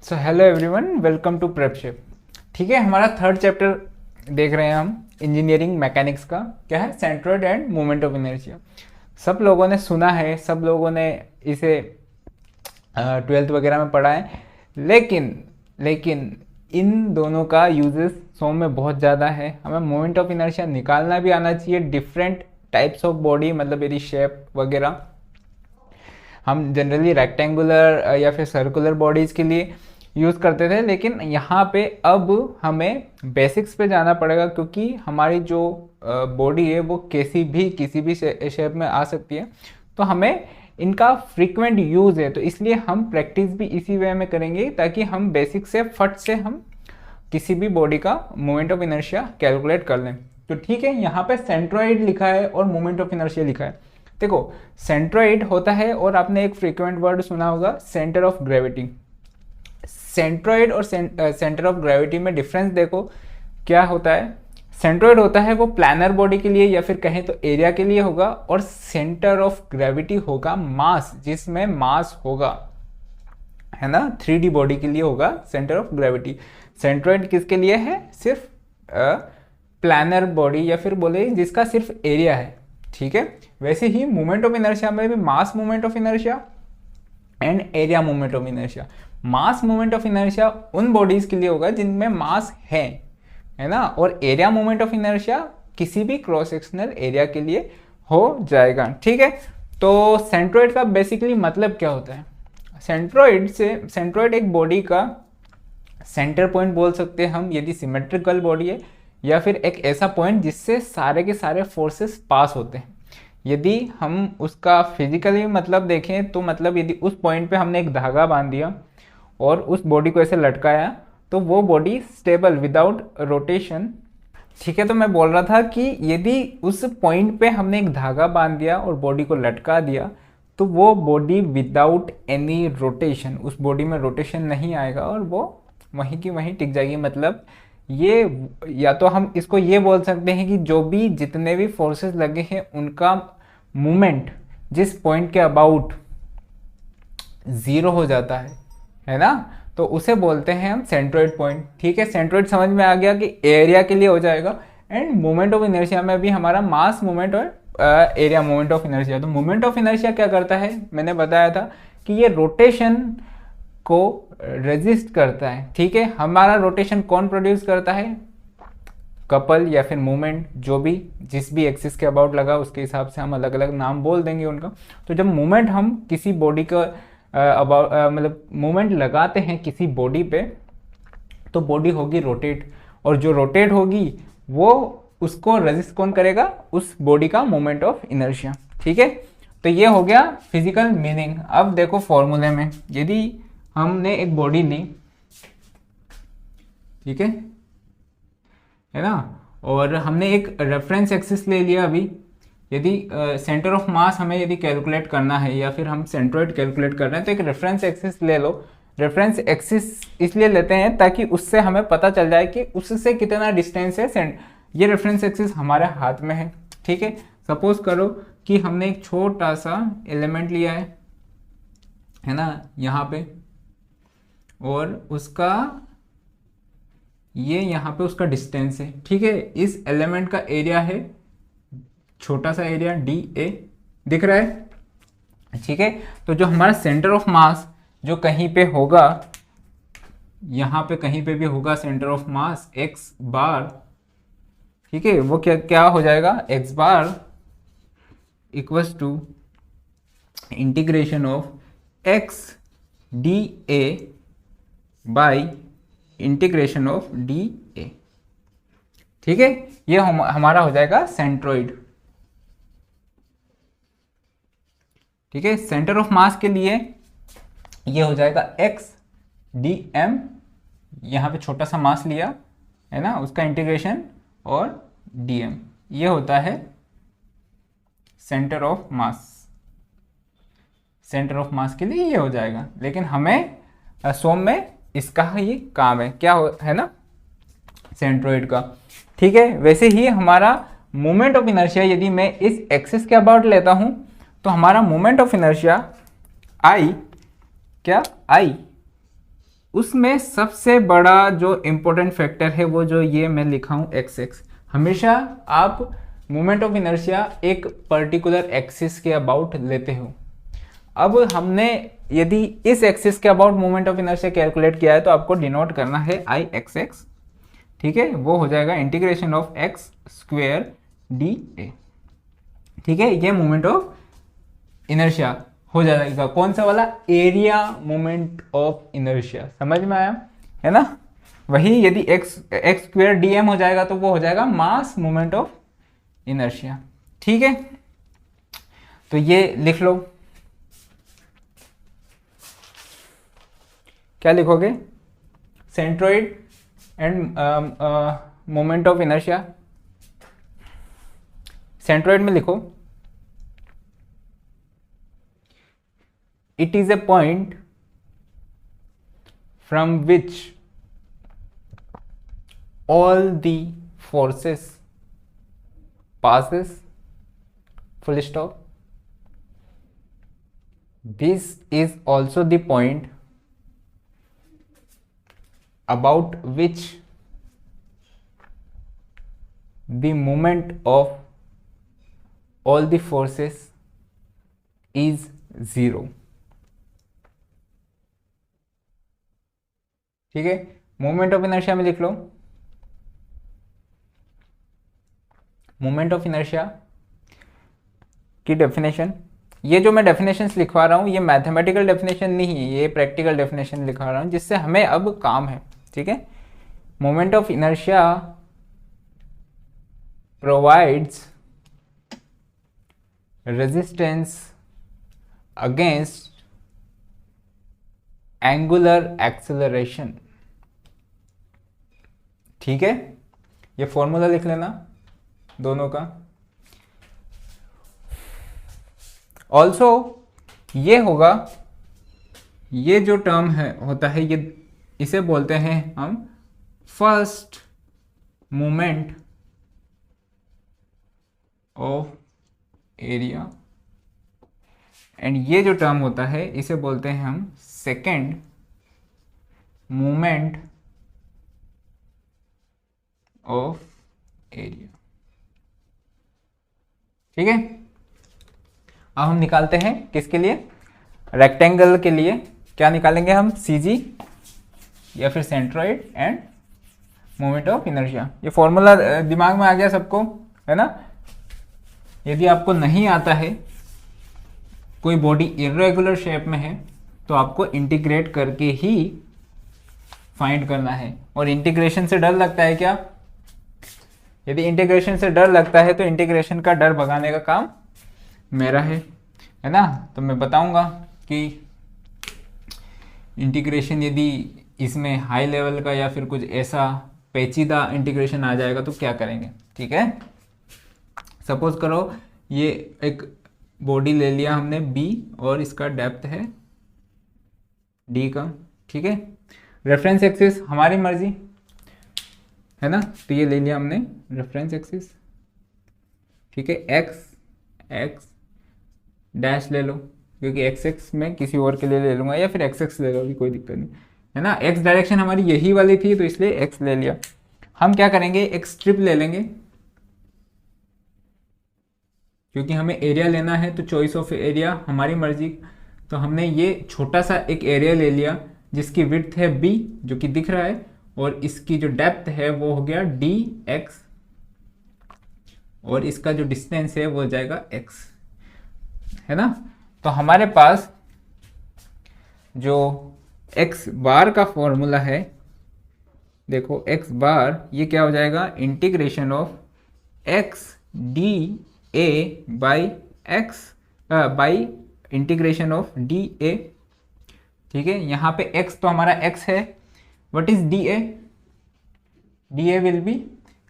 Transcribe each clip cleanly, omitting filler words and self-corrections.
So hello everyone, welcome to Prepship. ठीक है, हमारा थर्ड चैप्टर देख रहे हैं हम इंजीनियरिंग मैकेनिक्स का। क्या है? Centroid end moment of inertia. सब लोगों ने सुना है, सब लोगों ने इसे ट्वेल्थ वगैरह में पढ़ा है, लेकिन इन दोनों का यूजेस सो में बहुत ज़्यादा है। हमें मोमेंट ऑफ इनर्शिया निकालना भी आना चाहिए। डिफरेंट टाइप्स ऑफ बॉडी, मतलब यदि शेप वगैरह हम जनरली रेक्टेंगुलर या फिर सर्कुलर बॉडीज़ के लिए यूज़ करते थे, लेकिन यहाँ पे अब हमें बेसिक्स पे जाना पड़ेगा, क्योंकि हमारी जो बॉडी है वो किसी भी शेप में आ सकती है। तो हमें इनका फ्रीक्वेंट यूज़ है, तो इसलिए हम प्रैक्टिस भी इसी वे में करेंगे, ताकि हम बेसिक से फट से हम किसी भी बॉडी का मोमेंट ऑफ इनर्शिया कैलकुलेट कर लें। तो ठीक है, यहाँ पे सेंट्रोइड लिखा है और मोमेंट ऑफ इनर्शिया लिखा है। देखो, सेंट्रोइड होता है, और आपने एक फ्रीक्वेंट वर्ड सुना होगा, सेंटर ऑफ ग्रेविटी। सेंट्रोइड और सेंटर ऑफ ग्रेविटी में डिफरेंस देखो क्या होता है। सेंट्रोइड होता है वो प्लानर बॉडी के लिए या फिर कहें तो एरिया के लिए होगा, और सेंटर ऑफ ग्रेविटी होगा मास, जिसमें मास होगा, है ना। 3D बॉडी के लिए होगा सेंटर ऑफ ग्रेविटी। सेंट्रोइड किसके लिए है? सिर्फ प्लानर बॉडी, या फिर बोले जिसका सिर्फ एरिया है। ठीक है, वैसे ही मोमेंट ऑफ इनर्शिया में भी मास moment of inertia and area moment of inertia. Mass moment of inertia उन बॉडीज के लिए होगा जिनमें मास है ना, और एरिया मोमेंट ऑफ इनर्शिया किसी भी क्रॉस सेक्शनल एरिया के लिए हो जाएगा। ठीक है, तो सेंट्रोइड का बेसिकली मतलब क्या होता है? सेंट्रोइड एक बॉडी का सेंटर पॉइंट बोल सकते हैं हम, यदि सिमेट्रिकल बॉडी है, या फिर एक ऐसा पॉइंट जिससे सारे के सारे फोर्सेस पास होते हैं। यदि हम उसका फिजिकली मतलब देखें तो मतलब यदि उस पॉइंट पे हमने एक धागा बांध दिया और उस बॉडी को ऐसे लटकाया, तो वो बॉडी स्टेबल विदाउट रोटेशन। ठीक है, तो मैं बोल रहा था कि यदि उस पॉइंट पे हमने एक धागा बांध दिया और बॉडी को लटका दिया, तो वो बॉडी विदाउट एनी रोटेशन, उस बॉडी में रोटेशन नहीं आएगा और वो वहीं की वहीं टिक जाएगी। मतलब ये, या तो हम इसको ये बोल सकते हैं कि जो भी जितने भी फोर्सेस लगे हैं उनका मूवमेंट जिस पॉइंट के अबाउट जीरो हो जाता है ना, तो उसे बोलते हैं हम सेंट्रोइड पॉइंट। ठीक है, सेंट्रोइड समझ में आ गया कि एरिया के लिए हो जाएगा। एंड मोमेंट ऑफ इनर्शिया में भी हमारा मास मोमेंट और एरिया मोमेंट ऑफ इनर्शिया। तो मोमेंट ऑफ इनर्शिया क्या करता है? मैंने बताया था कि ये रोटेशन को रेजिस्ट करता है। ठीक है, हमारा रोटेशन कौन प्रोड्यूस करता है? कपल या फिर मूवमेंट, जो भी जिस भी एक्सिस के अबाउट लगा उसके हिसाब से हम अलग अलग नाम बोल देंगे उनका। तो जब मूवमेंट हम किसी बॉडी का अबाउट मतलब मूवमेंट लगाते हैं किसी बॉडी पे, तो बॉडी होगी रोटेट, और जो रोटेट होगी वो उसको रेजिस्ट कौन करेगा? उस बॉडी का मोमेंट ऑफ इनर्शिया। ठीक है, तो ये हो गया फिजिकल मीनिंग। अब देखो फॉर्मूले में, यदि हमने एक बॉडी ली, ठीक है ना, और हमने एक रेफरेंस एक्सिस ले लिया। अभी यदि सेंटर ऑफ मास हमें यदि कैलकुलेट करना है, या फिर हम सेंट्रोइड कैलकुलेट कर रहे हैं, तो एक रेफरेंस एक्सिस ले लो। रेफरेंस एक्सिस इसलिए लेते हैं ताकि उससे हमें पता चल जाए कि उससे कितना डिस्टेंस है। ये रेफरेंस एक्सिस हमारे हाथ में है। ठीक है, सपोज करो कि हमने एक छोटा सा एलिमेंट लिया है ना, यहाँ पे, और उसका ये यहाँ पे उसका डिस्टेंस है। ठीक है, इस एलिमेंट का एरिया है छोटा सा एरिया DA, दिख रहा है। ठीक है, तो जो हमारा सेंटर ऑफ मास जो कहीं पे होगा, यहाँ पे कहीं पे भी होगा centre of mass x bar. ठीक है, वो क्या हो जाएगा? x bar equals to integration of x dA by integration of DA। ठीक है, ये हमारा हो जाएगा सेंट्रोइड। ठीक है, सेंटर ऑफ मास के लिए ये हो जाएगा x dm, यहाँ पे छोटा सा मास लिया है ना, उसका इंटीग्रेशन, और dm, ये होता है centre of mass. Centre of मास के लिए ये हो जाएगा, लेकिन हमें सोम में इसका ही काम है, क्या है ना, सेंट्रोइड का। ठीक है, वैसे ही हमारा मोमेंट ऑफ इनर्शिया, यदि मैं इस एक्सिस के अबाउट लेता हूं, तो हमारा मोमेंट ऑफ इनर्शिया I, क्या I उसमें सबसे बड़ा जो इम्पोर्टेंट फैक्टर है वो जो ये मैं लिखा हूँ एक्स एक्स। हमेशा आप मोमेंट ऑफ इनर्शिया एक पर्टिकुलर एक्सिस के अबाउट लेते हो। अब हमने यदि इस एक्सिस के about moment of inertia calculate किया है तो आपको डिनोट करना है आई एक्स एक्स, ठीक है। वो हो जाएगा integration of x square d ए, ठीक है। ये मोमेंट ऑफ इनर्शिया हो जाएगा कौन सा वाला, एरिया मोमेंट ऑफ इनर्शिया। समझ में आया है ना। वही यदि x x square d m हो जाएगा तो वो हो जाएगा मास मोमेंट ऑफ इनर्शिया, ठीक है। तो ये लिख लो, क्या लिखोगे, centroid end moment of inertia. Centroid में लिखो, it is a point from which all the forces passes, full stop. This is also the point about which the moment of all the forces is zero, ठीक है। Moment of inertia में लिख लो, moment of inertia की definition, ये जो मैं definitions लिखवा रहा हूँ ये मैथमेटिकल डेफिनेशन नहीं है, ये प्रैक्टिकल डेफिनेशन लिखवा रहा हूँ जिससे हमें अब काम है, ठीक है। Moment of inertia provides resistance against angular acceleration, ठीक है। ये फॉर्मूला लिख लेना दोनों का। ऑल्सो ये होगा, ये जो टर्म है होता है ये, इसे बोलते हैं हम first moment of area, and ये जो टर्म होता है इसे बोलते हैं हम सेकेंड मोमेंट ऑफ एरिया, ठीक है। अब हम निकालते हैं किसके लिए, रेक्टेंगल के लिए। क्या निकालेंगे हम, सीजी या फिर centroid end moment of inertia. ये फॉर्मूला दिमाग में आ गया सबको, है ना। यदि आपको नहीं आता है, कोई बॉडी इरेगुलर शेप में है तो आपको इंटीग्रेट करके ही फाइंड करना है। और इंटीग्रेशन से डर लगता है क्या, यदि इंटीग्रेशन से डर लगता है तो इंटीग्रेशन का डर भगाने का काम मेरा है ना। तो मैं बताऊंगा कि इंटीग्रेशन यदि इसमें हाई लेवल का या फिर कुछ ऐसा पेचीदा इंटीग्रेशन आ जाएगा तो क्या करेंगे, ठीक है। सपोज करो ये एक बॉडी ले लिया हमने बी और इसका डेप्थ है डी का, ठीक है। रेफरेंस एक्सिस हमारी मर्जी है ना, तो ये ले लिया हमने रेफरेंस एक्सिस, ठीक है। एक्स एक्स डैश ले लो, क्योंकि एक्स एक्स में किसी और के लिए ले लूंगा, या फिर एक्स एक्स ले लो भी कोई दिक्कत नहीं, है ना। एक्स डायरेक्शन हमारी यही वाली थी तो इसलिए एक्स ले लिया। हम क्या करेंगे, एक स्ट्रिप ले लेंगे, क्योंकि हमें एरिया लेना है तो चॉइस ऑफ एरिया हमारी मर्जी। तो हमने ये छोटा सा एक एरिया ले लिया जिसकी विड्थ है बी जो कि दिख रहा है, और इसकी जो डेप्थ है वो हो गया डी एक्स, और इसका जो डिस्टेंस है वो हो जाएगा एक्स, है ना। तो हमारे पास जो एक्स बार का फॉर्मूला है, देखो एक्स बार ये क्या हो जाएगा, integration of x D A by x by integration of D A, ठीक है। यहाँ पे x तो हमारा x है, what is D A, D A will be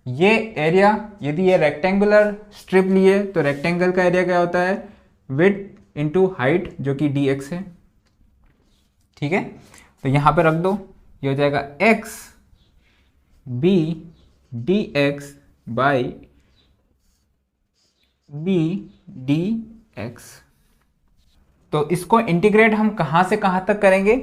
ये एरिया। यदि ये रेक्टेंगुलर स्ट्रिप लिए तो रेक्टेंगल का एरिया क्या होता है, विड्थ इनटू हाइट जो कि डी एक्स है, ठीक है। तो यहाँ पे रख दो, ये हो जाएगा x b d x by b d x. तो इसको इंटीग्रेट हम कहाँ से कहाँ तक करेंगे,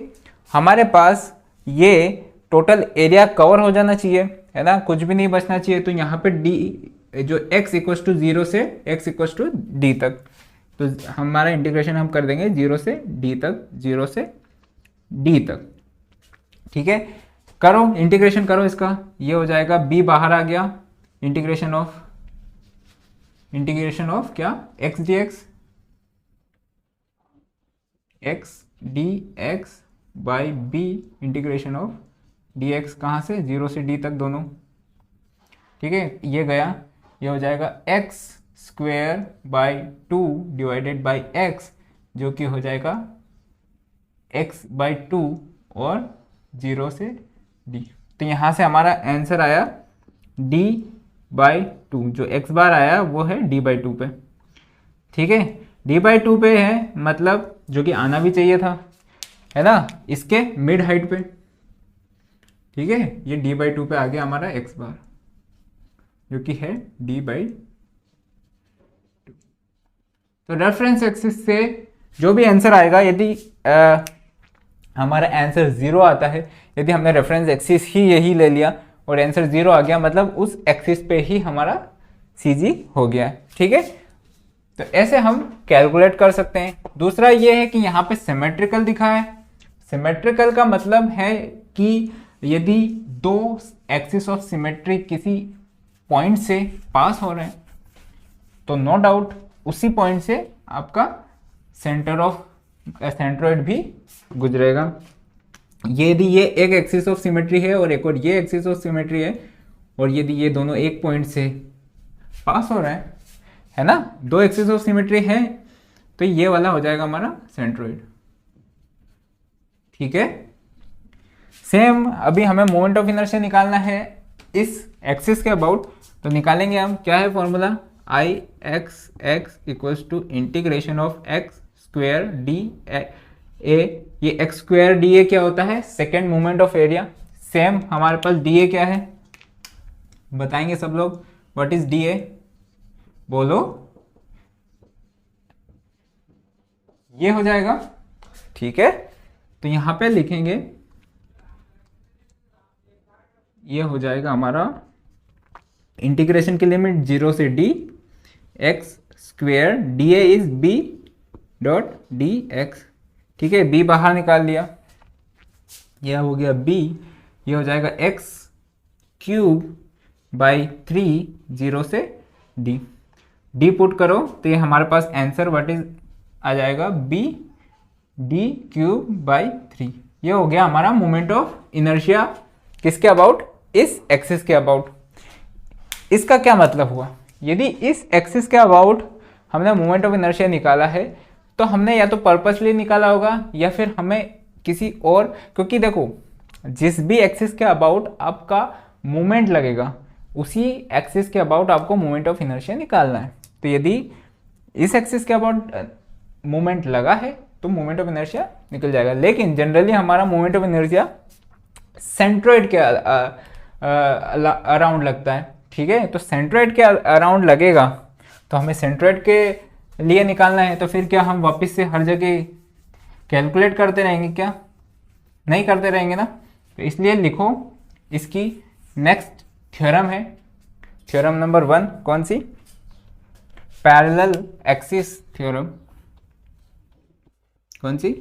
हमारे पास ये टोटल एरिया कवर हो जाना चाहिए, है ना, कुछ भी नहीं बचना चाहिए। तो यहाँ पे डी जो x इक्वल टू 0 से x इक्वल टू डी तक, तो हमारा इंटीग्रेशन हम कर देंगे 0 से d तक, 0 से d तक। ठीक है, करो इंटीग्रेशन करो इसका, ये हो जाएगा b बाहर आ गया, इंटीग्रेशन ऑफ क्या x dx, x dx by b integration of dx, कहाँ से 0 से d तक दोनों। ठीक है, ये गया, ये हो जाएगा x square by 2 divided by x, जो कि हो जाएगा x बाई 2 और 0 से d। तो यहाँ से हमारा आंसर आया d बाई 2, जो x बार आया वो है d बाई 2 पे। ठीक है, d बाई 2 पे है, मतलब जो कि आना भी चाहिए था, है ना, इसके मिड हाइट पे। ठीक है, ये d बाई 2 पे आ गया हमारा x बार, जो कि है d बाई 2। तो रेफरेंस एक्सिस से जो भी आंसर आएगा, यदि हमारा आंसर 0 आता है, यदि हमने रेफरेंस एक्सिस ही यही ले लिया और आंसर 0 आ गया, मतलब उस एक्सिस पे ही हमारा CG हो गया। ठीक है, तो ऐसे हम कैलकुलेट कर सकते हैं। दूसरा ये है कि यहाँ पे सिमेट्रिकल दिखा है। सिमेट्रिकल का मतलब है कि यदि दो एक्सिस ऑफ सिमेट्री किसी पॉइंट से पास हो रहे हैं, तो नो डाउट उसी पॉइंट से आपका सेंट्रोइड भी गुजरेगा। यदि ये एक एक्सिस ऑफ सिमेट्री है और एक और ये एक्सिस ऑफ सिमेट्री है, और यदि ये दोनों एक पॉइंट से पास हो रहे हैं, है ना, दो एक्सिस ऑफ सिमेट्री है, तो ये वाला हो जाएगा हमारा सेंट्रोइड। ठीक है, सेम अभी हमें मोमेंट ऑफ इनर्शिया निकालना है इस एक्सिस के अबाउट, तो निकालेंगे हम। क्या है formula, I x x equals to integration of x square d a. ये एक्स स्क्वेयर डी ए क्या होता है, second moment of area. Same हमारे पास डी ए क्या है, बताएंगे सब लोग, व्हाट इज डी ए, बोलो। ये हो जाएगा। ठीक है, तो यहां पे लिखेंगे, ये हो जाएगा हमारा इंटीग्रेशन की लिमिट 0 से d, x square d A is b dot D x. ठीक है, b बाहर निकाल लिया, यह हो गया b, ये हो जाएगा x क्यूब बाई 3, 0 से d। d पुट करो तो ये हमारे पास आंसर व्हाट इज आ जाएगा b d क्यूब बाई 3। ये हो गया हमारा मोमेंट ऑफ इनर्शिया, किसके अबाउट, इस एक्सिस के अबाउट। इसका क्या मतलब हुआ, यदि इस एक्सिस के अबाउट हमने मोमेंट ऑफ इनर्शिया निकाला है, तो हमने या तो पर्पसली निकाला होगा या फिर हमें किसी और, क्योंकि देखो जिस भी एक्सिस के अबाउट आपका मोमेंट लगेगा, उसी एक्सिस के अबाउट आपको मोमेंट ऑफ इनर्शिया निकालना है। तो यदि इस एक्सिस के अबाउट मोमेंट लगा है तो मोमेंट ऑफ इनर्शिया निकल जाएगा। लेकिन जनरली हमारा मोमेंट ऑफ इनर्शिया सेंट्रोइड के अराउंड लगता है। ठीक है, तो सेंट्रोइड के अराउंड लगेगा, तो हमें सेंट्रोइड के लिए निकालना है, तो फिर क्या हम वापस से हर जगह कैलकुलेट करते रहेंगे क्या, नहीं करते रहेंगे ना। तो इसलिए लिखो, इसकी नेक्स्ट थ्योरम है, थ्योरम नंबर 1, कौन सी, पैरेलल एक्सिस थ्योरम। कौन सी,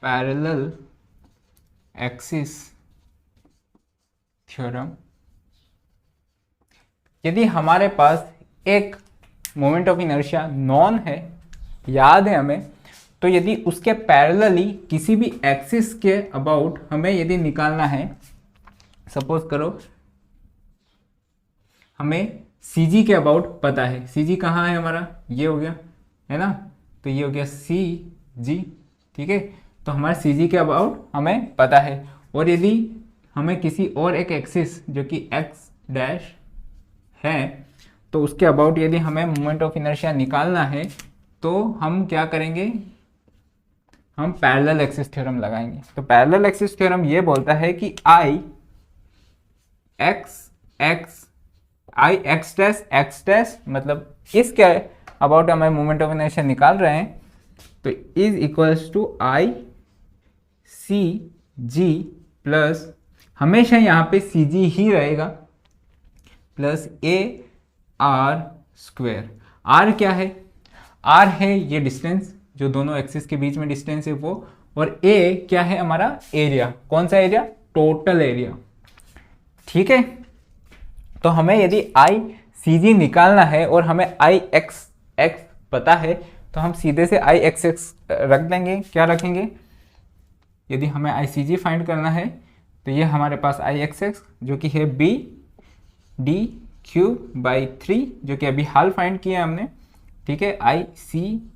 पैरेलल एक्सिस थ्योरम। यदि हमारे पास एक मोमेंट ऑफ इनर्शिया नॉन है, याद है हमें, तो यदि उसके पैरेलली किसी भी एक्सिस के अबाउट हमें यदि निकालना है, सपोज करो हमें CG के अबाउट पता है, CG कहाँ है हमारा, ये हो गया, है ना, तो ये हो गया CG। ठीक है, तो हमारे CG के अबाउट हमें पता है, और यदि हमें किसी और एक एक्सिस जो कि x डैश है, तो उसके अबाउट यदि हमें मोमेंट ऑफ इनर्शिया निकालना है, तो हम क्या करेंगे, हम पैरेलल एक्सिस थ्योरम लगाएंगे। तो पैरेलल एक्सिस थ्योरम ये बोलता है कि आई एक्स डैश मतलब इसके अबाउट हमें मोमेंट ऑफ इनर्शिया निकाल रहे हैं, तो is equals to I C g plus, हमेशा यहाँ पे सी जी ही रहेगा, plus a r square. R क्या है? आर है ये डिस्टेंस, जो दोनों एक्सिस के बीच में डिस्टेंस है वो, और ए क्या है? हमारा एरिया। कौन सा एरिया? Total area. ठीक है, तो हमें यदि आई सी जी निकालना है और हमें आई एक्स एक्स पता है, तो हम सीधे से आई एक्स एक्स रख देंगे। क्या रखेंगे? यदि हमें आई सी जी फाइंड करना है तो ये हमारे पास आई एक्स एक्स जो कि है बी डी क्यू बाई 3, जो कि अभी हाल फाइंड किया हमने। ठीक है, आई सी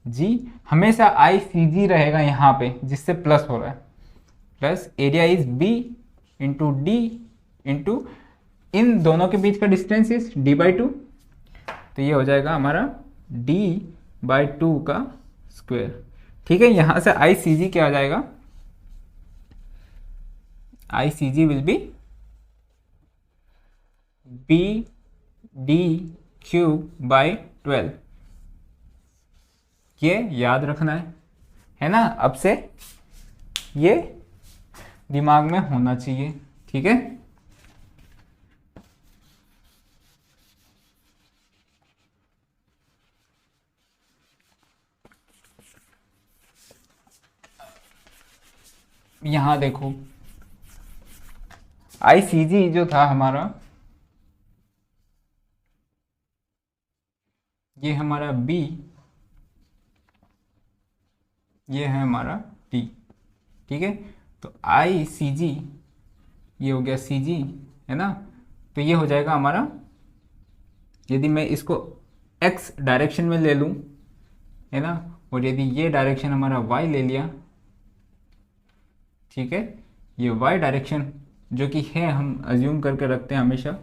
जी, हमेशा आई सी जी रहेगा यहाँ पे, जिससे प्लस हो रहा है, plus area is B into D into इन दोनों के बीच का डिस्टेंस इज डी बाई 2, तो ये हो जाएगा हमारा डी बाई 2 का स्क्वायर। ठीक है, यहां से आई सी जी क्या आ जाएगा? I C G will be B D cube by 12। ये याद रखना है ना? अब से ये दिमाग में होना चाहिए। ठीक है, यहां देखो, आई सी जी जो था हमारा, ये हमारा बी, ये है हमारा टी। ठीक है, तो आई सी जी, ये हो गया सी जी, है ना? तो ये हो जाएगा हमारा, यदि मैं इसको एक्स डायरेक्शन में ले लूं, है ना, और यदि ये डायरेक्शन हमारा वाई ले लिया, ठीक है, ये वाई डायरेक्शन जो कि है, हम अज्यूम करके रखते हैं हमेशा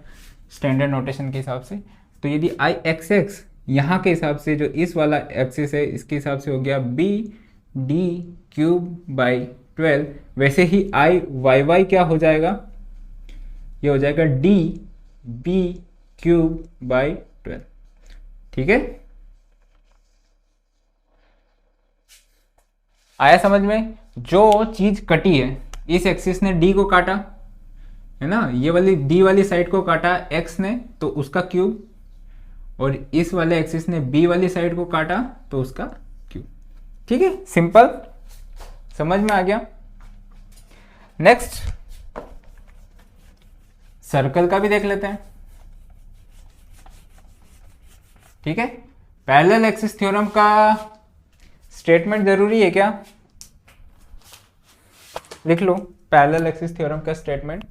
स्टैंडर्ड नोटेशन के हिसाब से, तो यदि आई एक्स एक्स यहाँ के हिसाब से, जो इस वाला एक्सिस है, इसके हिसाब से हो गया बी डी क्यूब बाई 12, वैसे ही आई वाई वाई क्या हो जाएगा? ये हो जाएगा डी बी क्यूब बाई 12। ठीक है, आया समझ में? जो चीज कटी है, इस एक्सिस ने डी को काटा, है ना, ये वाली डी वाली साइड को काटा एक्स ने, तो उसका क्यूब, और इस वाले एक्सिस ने बी वाली साइड को काटा तो उसका क्यूब। ठीक है, सिंपल, समझ में आ गया? नेक्स्ट सर्कल का भी देख लेते हैं। ठीक है, पैरेलल एक्सिस थ्योरम का स्टेटमेंट जरूरी है क्या? लिख लो पैरेलल एक्सिस थ्योरम का statement.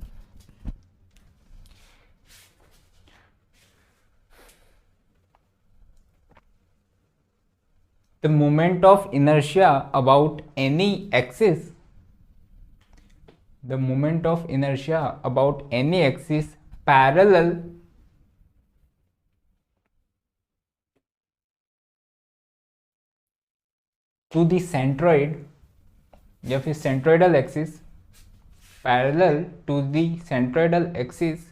The moment of inertia about any axis, the moment of inertia about any axis parallel to the centroid या फिर centroidal axis, parallel to the centroidal axis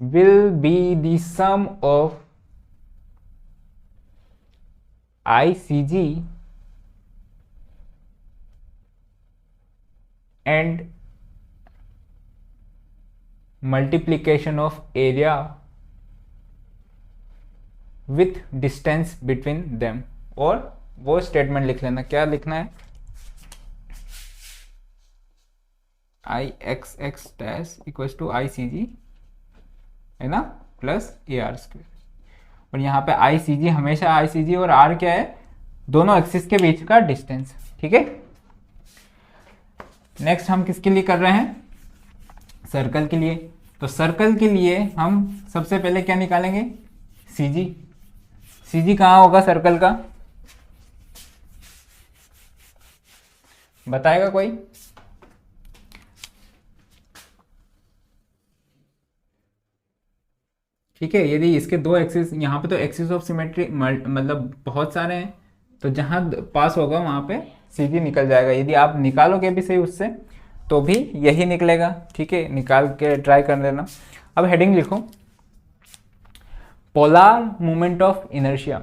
will be the sum of ICG and multiplication of area with distance between them। और वो statement लिख लेना, क्या लिखना है? I x X dash equals to I C G, है ना, plus a r square. और यहाँ पे आई सी जी, हमेशा आई सी जी और आर क्या है? दोनों एक्सिस के बीच का डिस्टेंस। ठीक है, नेक्स्ट हम किसके लिए कर रहे हैं? सर्कल के लिए। तो सर्कल के लिए हम सबसे पहले क्या निकालेंगे? सी जी। सी जी कहाँ होगा सर्कल का? बताएगा कोई? ठीक है, यदि इसके दो एक्सिस, यहाँ पे तो एक्सिस ऑफ सिमेट्री मतलब बहुत सारे हैं, तो जहाँ पास होगा वहाँ पे सीधी निकल जाएगा। यदि आप निकालोगे भी सही उससे तो भी यही निकलेगा। ठीक है, निकाल के ट्राई कर लेना। अब हेडिंग लिखो, polar moment of inertia.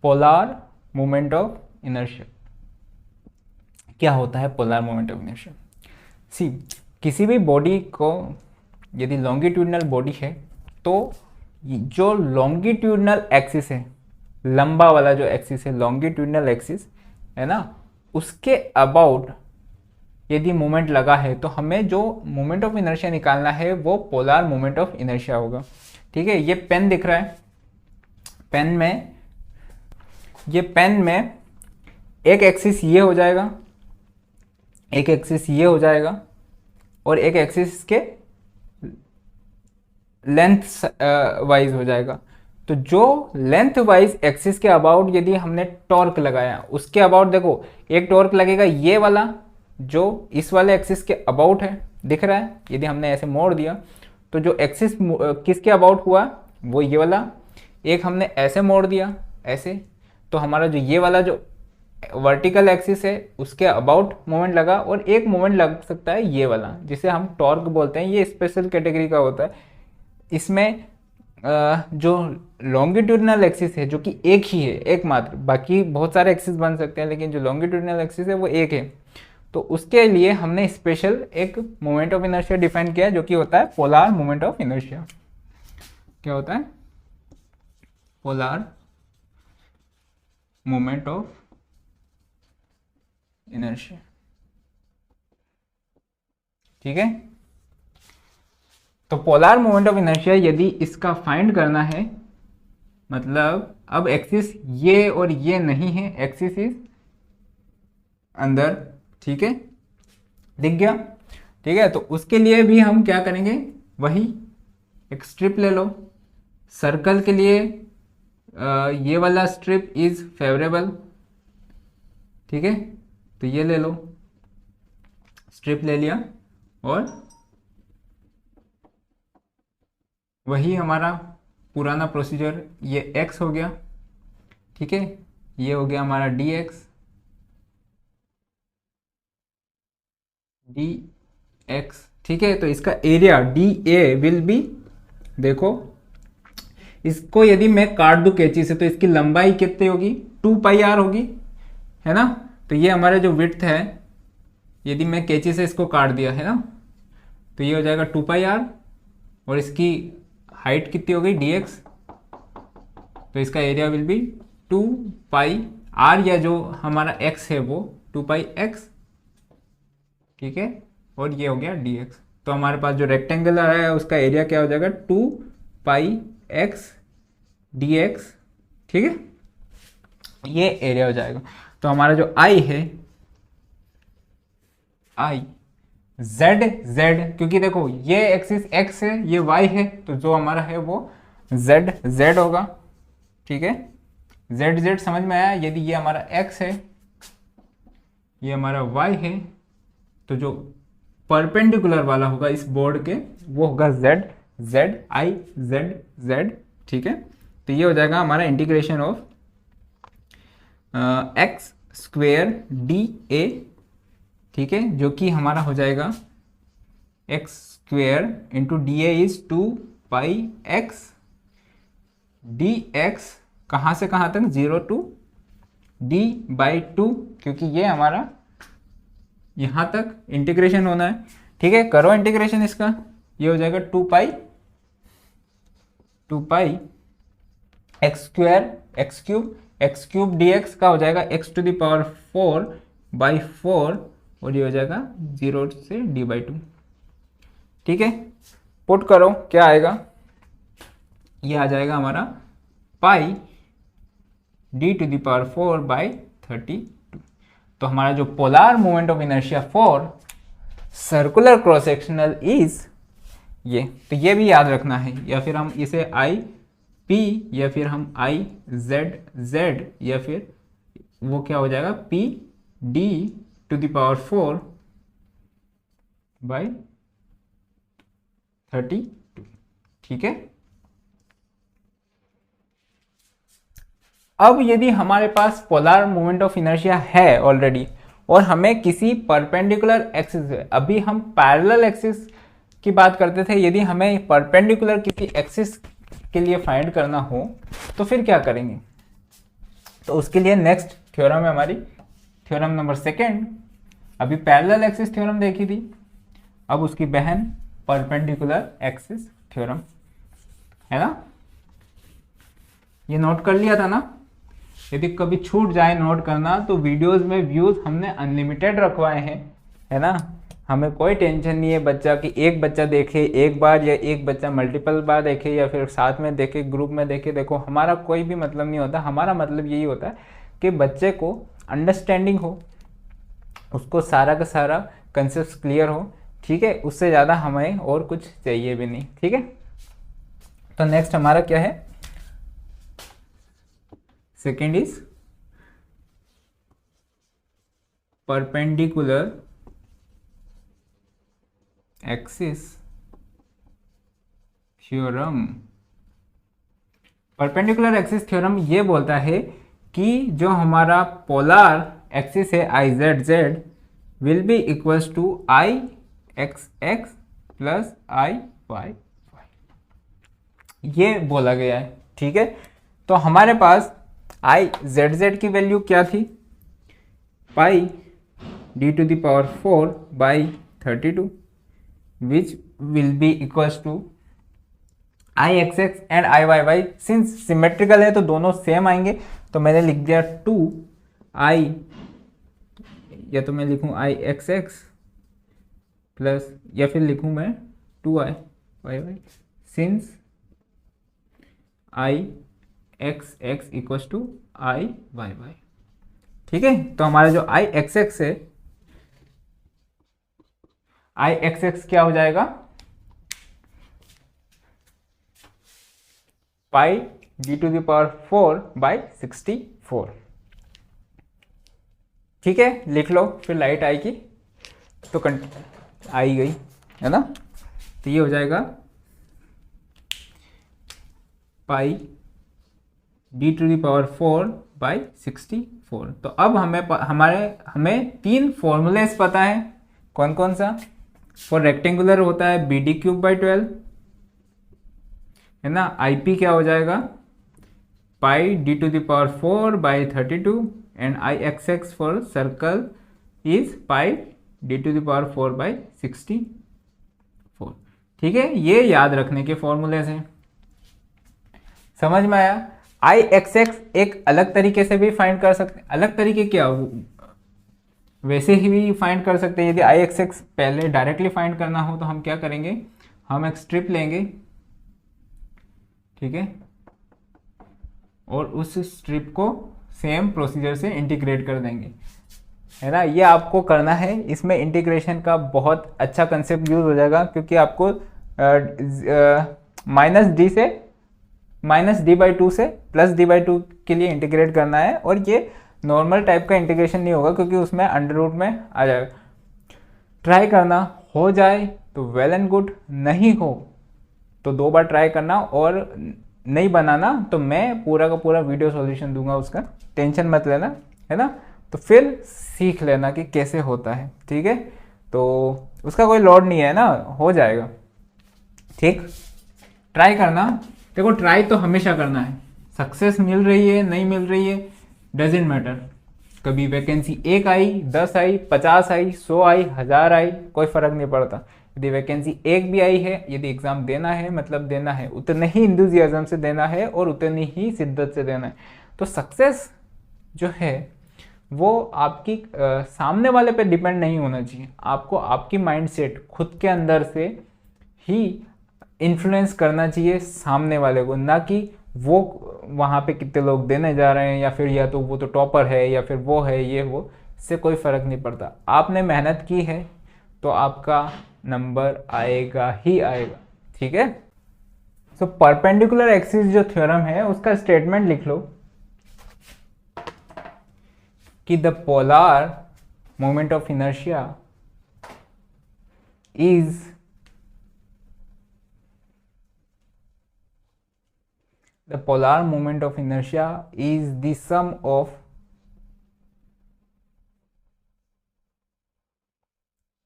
Polar moment of inertia. क्या होता है पोलर मोमेंट ऑफ इनर्शिया? सी, किसी भी बॉडी को यदि लॉन्गिट्यूडनल बॉडी है तो जो लॉन्गिट्यूडनल एक्सिस है, लंबा वाला जो एक्सिस है, लॉन्गिट्यूडनल एक्सिस है ना, उसके अबाउट यदि मोमेंट लगा है तो हमें जो मोमेंट ऑफ इनर्शिया निकालना है वो पोलर मोमेंट ऑफ इनर्शिया होगा। ठीक है, ये पेन दिख रहा है, पेन में एक एक्सिस ये हो जाएगा, एक एक्सिस ये हो जाएगा और एक एक्सिस के लेंथ वाइज हो जाएगा। तो जो लेंथ वाइज एक्सिस के अबाउट यदि हमने टॉर्क लगाया, उसके अबाउट देखो एक टॉर्क लगेगा ये वाला जो इस वाले एक्सिस के अबाउट है, दिख रहा है। यदि हमने ऐसे मोड़ दिया तो जो एक्सिस किसके अबाउट हुआ वो ये वाला, एक हमने ऐसे मोड़ दिया ऐसे, तो हमारा जो ये वाला जो वर्टिकल एक्सिस है उसके अबाउट मोमेंट लगा, और एक मोमेंट लग सकता है ये वाला जिसे हम टॉर्क बोलते हैं। ये स्पेशल कैटेगरी का होता है। इसमें जो लॉन्गिट्यूडनल एक्सिस है जो कि एक ही है, एकमात्र, बाकी बहुत सारे एक्सिस बन सकते हैं लेकिन जो लॉन्गिट्यूडनल एक्सिस है वो एक है, तो उसके लिए हमने स्पेशल एक मोमेंट ऑफ इनर्शिया डिफाइन किया जो कि होता है पोलर मोमेंट ऑफ इनर्शिया। क्या होता है? Polar moment of inertia. ठीक है, तो पोलर मोमेंट ऑफ इनर्शिया यदि इसका फाइंड करना है, मतलब अब एक्सिस ये और ये नहीं है, एक्सिस इज अंदर। ठीक है, दिख गया? ठीक है, तो उसके लिए भी हम क्या करेंगे, वही एक स्ट्रिप ले लो। सर्कल के लिए ये वाला स्ट्रिप इज फेवरेबल। ठीक है, तो ये ले लो, स्ट्रिप ले लिया, और वही हमारा पुराना प्रोसीजर, ये x हो गया। ठीक है, ये हो गया हमारा dx, ठीक है, तो इसका एरिया dA विल बी, देखो इसको यदि मैं काट दूं कैंची से तो इसकी लंबाई कितनी होगी, 2πr होगी, है ना। तो ये हमारा जो विड्थ है, यदि मैं कैंची से इसको काट दिया है ना, तो ये हो जाएगा 2πr, और इसकी हाइट कितनी हो गई dx, तो इसका एरिया विल बी 2πr, या जो हमारा x है वो 2πx। ठीक है, और ये हो गया dx। तो हमारे पास जो रेक्टेंगल आ रहा है उसका एरिया क्या हो जाएगा, 2πx dx। ठीक है, ये एरिया हो जाएगा। तो हमारा जो i है, i z, क्योंकि देखो ये एक्सिस x है, ये y है, तो जो हमारा है वो z होगा। ठीक है, z समझ में आया। यदि ये हमारा x है, ये हमारा y है, तो जो परपेंडिकुलर वाला होगा इस बोर्ड के वो होगा z। ठीक है, तो ये हो जाएगा हमारा integration of x square dA। ठीक है, जो कि हमारा हो जाएगा x square into dA is 2πx dx, कहाँ से कहाँ तक, 0 to d/2, क्योंकि ये हमारा यहाँ तक इंटीग्रेशन होना है। ठीक है, करो इंटीग्रेशन इसका, ये हो जाएगा 2π x square x cube dx का हो जाएगा x⁴/4, और ये हो जाएगा 0 से d/2। ठीक है, पुट करो, क्या आएगा, ये आ जाएगा हमारा पाई d⁴/32। तो हमारा जो polar moment of inertia for circular cross sectional is ये, तो ये भी याद रखना है, या फिर हम इसे आई पी, या फिर हम आई जेड, या फिर वो क्या हो जाएगा P(d⁴/32). ठीक है, अब यदि हमारे पास पोलर मोमेंट ऑफ इनर्शिया है ऑलरेडी, और हमें किसी परपेंडिकुलर एक्सिस, अभी हम पैरेलल एक्सिस की बात करते थे, यदि हमें परपेंडिकुलर किसी एक्सिस के लिए फाइंड करना हो तो फिर क्या करेंगे, तो उसके लिए नेक्स्ट थ्योरम है हमारी थ्योरम नंबर सेकेंड। अभी पैरेलल एक्सिस थ्योरम देखी थी, अब उसकी बहन परपेंडिकुलर एक्सिस थ्योरम, है ना। ये नोट कर लिया था ना। यदि कभी छूट जाए नोट करना तो वीडियोस में व्यूज हमने अनलिमिटेड रखवाए हैं, है ना। हमें कोई टेंशन नहीं है बच्चा कि एक बच्चा देखे एक बार या एक बच्चा मल्टीपल बार देखे या फिर साथ में देखे ग्रुप में देखे। देखो हमारा कोई भी मतलब नहीं होता, हमारा मतलब यही होता है कि बच्चे को अंडरस्टैंडिंग हो, उसको सारा का सारा कंसेप्ट क्लियर हो, ठीक है। उससे ज़्यादा हमें और कुछ चाहिए भी नहीं, ठीक है। तो नेक्स्ट हमारा क्या है, second is perpendicular axis theorem. Perpendicular axis theorem ये बोलता है कि जो हमारा पोलर एक्सिस है I Z Z will be equals to I x X plus I Y Y, ये बोला गया है, ठीक है। तो हमारे पास आई जेड जेड की वैल्यू क्या थी, pi D to the power 4 by 32 which will be equals to I x X and I Y Y. Since symmetrical है तो दोनों सेम आएंगे, तो मैंने लिख दिया 2 आई, या तो मैं लिखूं आई एक्स एक्स प्लस, या फिर लिखूं मैं 2 I Y Y, since I x x equals to I Y Y, ठीक है। तो हमारा जो आई एक्स एक्स है, आई एक्स एक्स क्या हो जाएगा, pi D to the power 4 by 64, ठीक है। लिख लो, फिर लाइट आएगी तो आई गई, है ना। तो ये हो जाएगा pi D to the power 4 by 64। तो अब हमें तीन फॉर्मूलेस पता है, कौन कौन सा। फॉर रेक्टेंगुलर होता है बी डी क्यूब बाई 12, है ना। आई पी क्या हो जाएगा, pi D to the power 4 by 32 and I x X for circle is pi D to the power 4 by 64, ठीक है। ये याद रखने के फॉर्मूलेस हैं, समझ में आया। आई एक्स एक्स एक अलग तरीके से भी फाइंड कर सकते हैं, अलग तरीके क्या, वैसे ही भी फाइंड कर सकते हैं। यदि आई एक्स एक्स पहले डायरेक्टली फाइंड करना हो तो हम क्या करेंगे, हम एक स्ट्रिप लेंगे, ठीक है, और उस स्ट्रिप को सेम प्रोसीजर से इंटीग्रेट कर देंगे, है ना। ये आपको करना है, इसमें इंटीग्रेशन का बहुत अच्छा कंसेप्ट यूज हो जाएगा, क्योंकि आपको माइनस डी बाई 2 से प्लस डी बाई 2 के लिए इंटीग्रेट करना है। और ये नॉर्मल टाइप का इंटीग्रेशन नहीं होगा, क्योंकि उसमें अंडर रूट में आ जाएगा। ट्राई करना, हो जाए तो वेल एंड गुड, नहीं हो तो 2 बार ट्राई करना, और नहीं बनाना तो मैं पूरा का पूरा वीडियो सॉल्यूशन दूंगा उसका, टेंशन मत लेना, है ना। तो फिर सीख लेना कि कैसे होता है, ठीक है। तो उसका कोई लोड नहीं है ना, हो जाएगा, ठीक। ट्राई करना, देखो ट्राई तो हमेशा करना है। सक्सेस मिल रही है नहीं मिल रही है डजेंट मैटर, कभी वैकेंसी 1 आई, 10 आई, 50 आई, 100 आई, 1000 आई, कोई फर्क नहीं पड़ता। यदि वैकेंसी 1 भी आई है, यदि एग्जाम देना है मतलब देना है, उतने ही इंथुजियाज्म से देना है और उतनी ही शिद्दत से देना है। तो सक्सेस जो है वो आपकी सामने वाले पे डिपेंड नहीं होना चाहिए, आपको आपकी माइंडसेट खुद के अंदर से ही इन्फ्लुएंस करना चाहिए सामने वाले को, ना कि वो वहाँ पे कितने लोग देने जा रहे हैं, या फिर या तो वो तो टॉपर है या फिर वो है ये वो, इससे कोई फर्क नहीं पड़ता। आपने मेहनत की है तो आपका नंबर आएगा ही आएगा, ठीक है। सो परपेंडिकुलर एक्सिस जो थ्योरम है उसका स्टेटमेंट लिख लो कि the polar moment of inertia is the polar moment of inertia is the sum of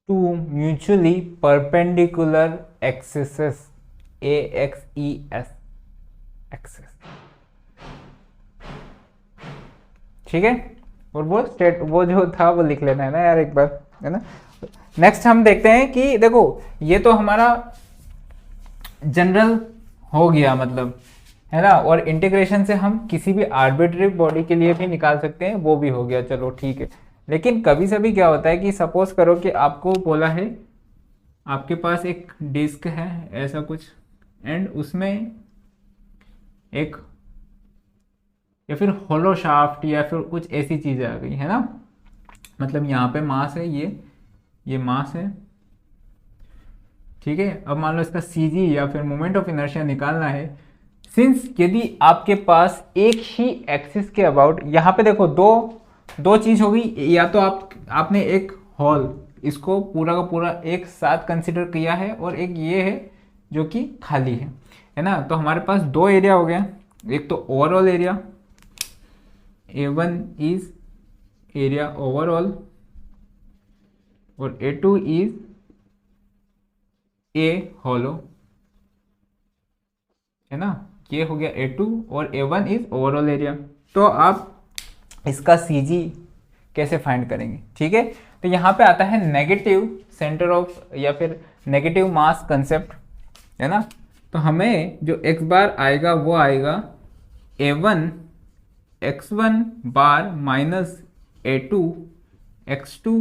two mutually perpendicular axes, AXES axis, ठीक है, और वो स्टेट वो जो था वो लिख लेना है ना यार एक बार, है ना। नेक्स्ट हम देखते हैं कि देखो ये तो हमारा जनरल हो गया मतलब, है ना, और इंटीग्रेशन से हम किसी भी आर्बिट्री बॉडी के लिए भी निकाल सकते हैं, वो भी हो गया, चलो ठीक है। लेकिन कभी सभी क्या होता है कि सपोज करो कि आपको बोला है, आपके पास एक डिस्क है ऐसा कुछ, एंड उसमें एक या फिर होलो शाफ्ट या फिर कुछ ऐसी चीज़ें आ गई, है ना। मतलब यहाँ पे मास है, ये मास है, ठीक है। अब मान लो इसका सीजी या फिर मोमेंट ऑफ इनर्शिया निकालना है। सिंस यदि आपके पास एक ही एक्सिस के अबाउट, यहाँ पे देखो दो चीज होगी, या तो आपने एक हॉल इसको पूरा का पूरा एक साथ कंसिडर किया है, और एक ये है जो कि खाली है ना। तो हमारे पास दो एरिया हो गया, एक तो overall area, A1 is area overall, और A2 इज ए हॉलो, है ना। ये हो गया A2 और A1 इज ओवरऑल एरिया। तो आप इसका CG कैसे फाइंड करेंगे, ठीक है। तो यहाँ पे आता है नेगेटिव सेंटर ऑफ या फिर नेगेटिव मास कंसेप्ट, है ना। तो हमें जो x बार आएगा वो आएगा A1 x1 bar minus A2 x2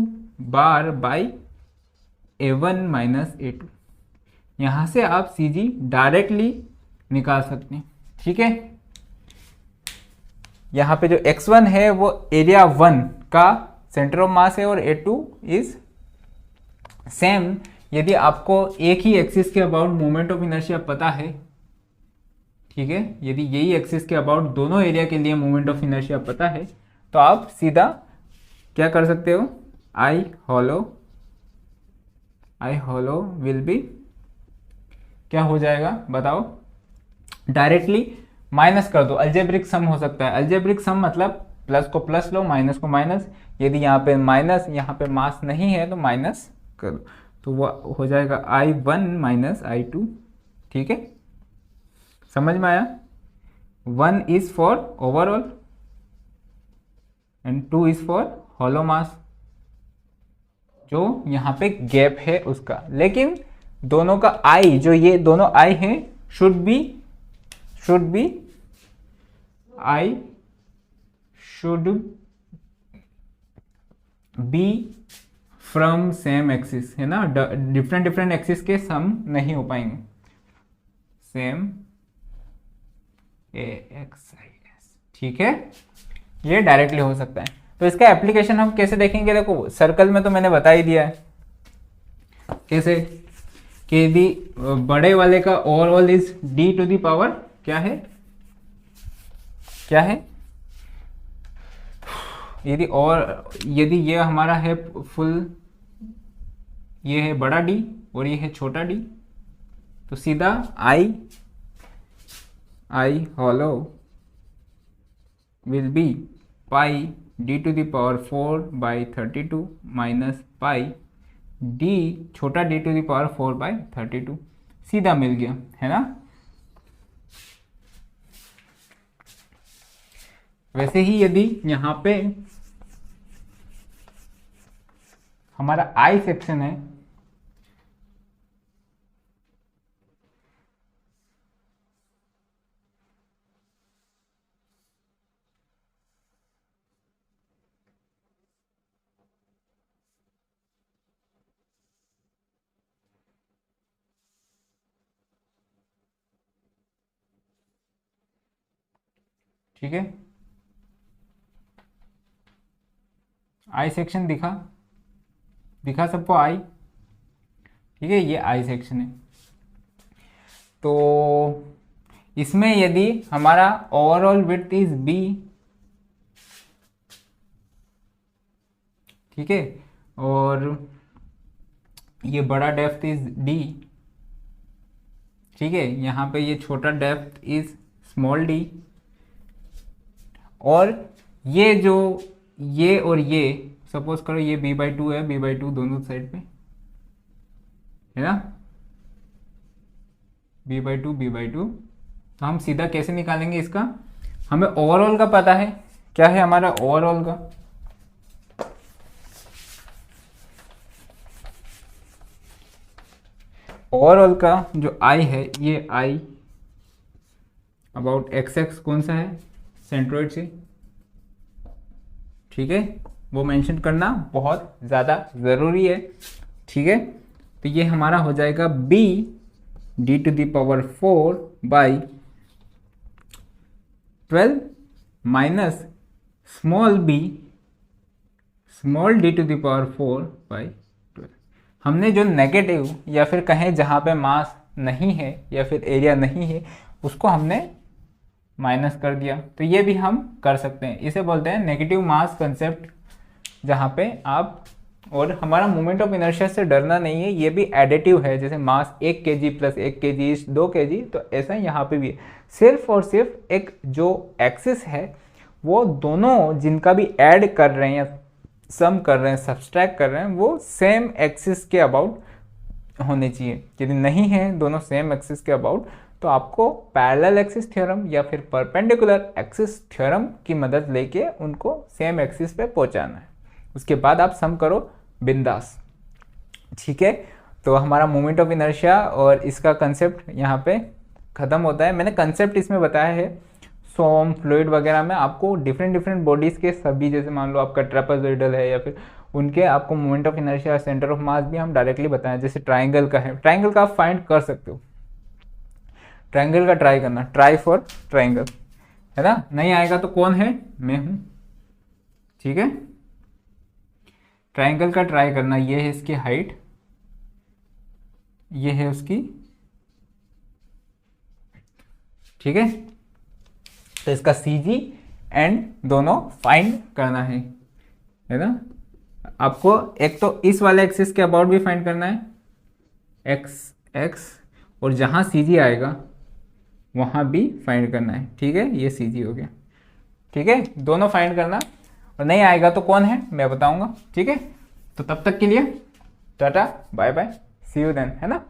bar by A1 minus A2। यहाँ से आप CG डायरेक्टली निकाल सकते हैं, ठीक है। यहाँ पे जो x1 है वो एरिया 1 का सेंटर ऑफ मास है, और A2 इज सेम। यदि आपको एक ही एक्सिस के अबाउट मोमेंट ऑफ इनर्शिया पता है, ठीक है, यदि यही एक्सिस के अबाउट दोनों एरिया के लिए मोमेंट ऑफ इनर्शिया पता है, तो आप सीधा क्या कर सकते हो, आई हॉलो विल बी क्या हो जाएगा बताओ, डायरेक्टली माइनस कर दो। अलजेब्रिक सम हो सकता है, अलजेब्रिक सम मतलब प्लस को प्लस लो, माइनस को माइनस। यदि यहाँ पे माइनस, यहाँ पे मास नहीं है तो माइनस कर दो, तो वो हो जाएगा I1 माइनस I2, ठीक है। समझ में आया। 1 is for overall and 2 is for hollow mass, जो यहाँ पे गैप है उसका। लेकिन दोनों का आई, जो ये दोनों आई हैं, should be I should be from same axis, है ना। डिफरेंट एक्सिस के सम नहीं हो पाएंगे। सेम AXIS, ठीक है, ये डायरेक्टली हो सकता है। तो इसका एप्लीकेशन हम कैसे देखेंगे, देखो सर्कल में तो मैंने बता ही दिया है कैसे, कि यदि बड़े वाले का overall is D to the power क्या है, यदि ये हमारा है फुल, ये है बड़ा D और ये है छोटा d, तो सीधा I hollow will be pi D to the power 4/32 minus pi D छोटा D टू द पावर 4/32, सीधा मिल गया, है ना। वैसे ही यदि यहाँ पे हमारा I सेक्शन है, ठीक है, I सेक्शन दिखा सबको I, ठीक है, ये I सेक्शन है। तो इसमें यदि हमारा ओवरऑल विड्थ इज B, ठीक है, और ये बड़ा डेप्थ इज D, ठीक है, यहाँ पे ये छोटा डेप्थ इज स्मॉल d, और ये जो ये और ये सपोज करो ये B/2 है, B/2 दोनों साइड पे, है ना, B/2 तो हम सीधा कैसे निकालेंगे इसका, हमें ओवरऑल का पता है, क्या है हमारा ओवरऑल का, ओवरऑल का जो आई है, ये आई अबाउट एक्स एक्स कौन सा है, सेंट्रोइड से, ठीक है, वो मेंशन करना बहुत ज़्यादा ज़रूरी है, ठीक है। तो ये हमारा हो जाएगा b d⁴ by 12 minus small b small d⁴ by 12। हमने जो नेगेटिव या फिर कहें जहाँ पे मास नहीं है या फिर एरिया नहीं है उसको हमने माइनस कर दिया। तो ये भी हम कर सकते हैं, इसे बोलते हैं नेगेटिव मास कंसेप्ट, जहाँ पे आप, और हमारा मोमेंट ऑफ इनर्शिया से डरना नहीं है, ये भी एडिटिव है, जैसे मास 1 kg प्लस 1 kg 2 kg, तो ऐसा यहाँ पे भी है। सिर्फ और सिर्फ एक जो एक्सिस है वो दोनों जिनका भी ऐड कर रहे हैं या सम कर रहे हैं, सब्सट्रैक्ट कर रहे हैं, वो सेम एक्सिस के अबाउट होने चाहिए। यदि नहीं है दोनों सेम एक्सिस के अबाउट, तो आपको पैरेलल एक्सिस थ्योरम या फिर परपेंडिकुलर एक्सिस थ्योरम की मदद लेके उनको सेम एक्सिस पे पहुंचाना है। उसके बाद आप सम करो बिंदास, ठीक है। तो हमारा मोमेंट ऑफ इनर्शिया और इसका कंसेप्ट यहाँ पे ख़त्म होता है। मैंने कंसेप्ट इसमें बताया है, सोम फ्लूइड वगैरह में आपको डिफरेंट डिफरेंट बॉडीज़ के सभी, जैसे मान लो आपका ट्रेपेजोइडल है या फिर उनके आपको moment of inertia centre of मास भी हम डायरेक्टली बताएं। जैसे ट्राइंगल का है, ट्राइंगल का आप फाइंड कर सकते हो, ट्राइंगल का ट्राई करना, ट्राई फॉर ट्राइंगल, है ना। नहीं आएगा तो कौन है, मैं हूं, ठीक है। ट्राइंगल का ट्राई करना, ये है इसकी हाइट, ये है उसकी, ठीक है। तो इसका CG एंड दोनों फाइंड करना है ना। आपको एक तो इस वाले एक्सिस के अबाउट भी फाइंड करना है, x और जहां CG आएगा वहां भी फाइंड करना है, ठीक है। ये CG हो गया, ठीक है, दोनों फाइंड करना। और नहीं आएगा तो कौन है मैं बताऊंगा, ठीक है। तो तब तक के लिए tata bye bye, see you then, है ना।